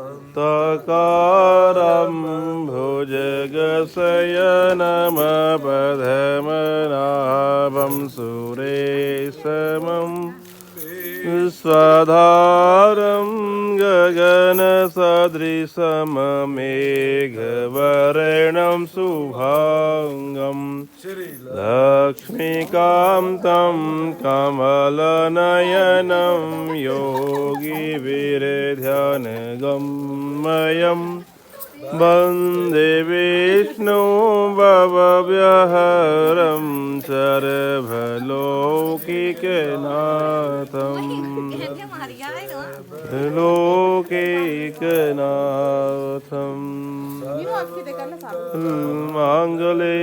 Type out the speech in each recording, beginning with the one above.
शान्तकारं भुजगशयनमपधमनाभं सुरेशमं स्वधारं गगनसदृशममेघवर्णं शुभाङ्गं लक्ष्मीकान्तं कमलनयनं योगिभिर्ध्यानगम्यं वन्दे विष्णु भवव्यहरं सर्वलौकिकनाथम् लोकैकनाथम् माङ्गले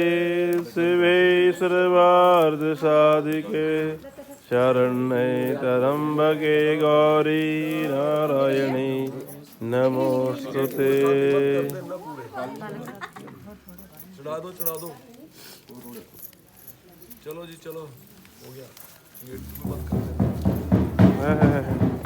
शिवे सर्वार्धसाधिके शरण्ये त्र्यम्बके गौरी नारायणी नमोस्तुते। चढ़ा दो चलो जी चलो हो गया गेट बंद कर दे।